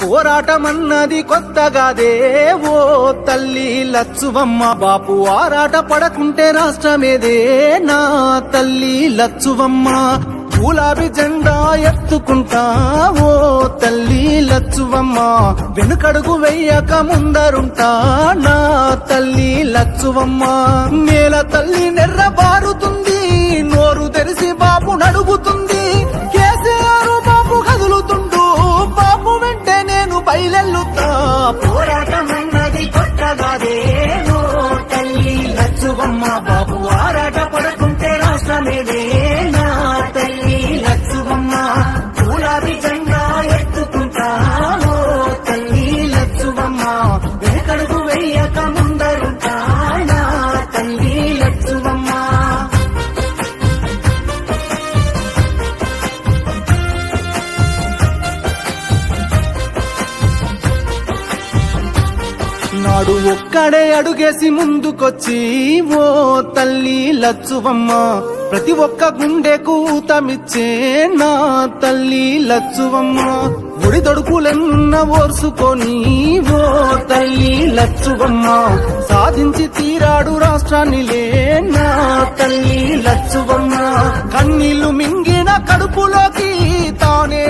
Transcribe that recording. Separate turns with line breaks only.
పోరాటమన్నది కొత్తగాదే ఓ తల్లి లచ్చువమ్మ. బాపు ఆరాట పడకుంటే రాష్ట్రమేదే నా తల్లి లచ్చువమ్మ. గులాబీ జెండా ఎత్తుకుంటా ఓ తల్లి లచ్చువమ్మ. వెనుకడుగు వెయ్యక ముందరుంటా నా తల్లి లచ్చువమ్మ. నేల తల్లి నెర్ర బారుతుంది, నోరు తెరిసి బాపు నడుగుతుంది. కేసీఆర్ బాపు కదులుతుండు, బాపు వెంటే నేను బయలెల్లుతా. పోరాటమన్నది కొత్తగాదే ఓ తల్లి లచ్చువమ్మ. బాపు ఆరాట పడకుంటే రాష్ట్రమేదే నా తల్లి లచ్చువమ్మ. గులాబీ జెండా ఎత్తుకుంటా ఓ తల్లి లచ్చువమ్మ. వెనకడుగు వెయ్యక ముందరుంటా నా తల్లి లచ్చువమ్మ. నాడు ఒక్కడే అడుగేసి ముందుకొచ్చి ఓ తల్లి లచ్చువమ్మ. ప్రతి ఒక్క గుండెకు ఊతమిచ్చే నా తల్లి లచ్చువమ్మ. ఒడిదొడుకులెన్న ఓర్చుకొని ఓ తల్లి లచ్చువమ్మ. సాధించి తీరాడు రాష్ట్రాన్నిలే నా తల్లి లచ్చువమ్మ. కన్నీళ్లు మింగిన కడుపులోకి తానే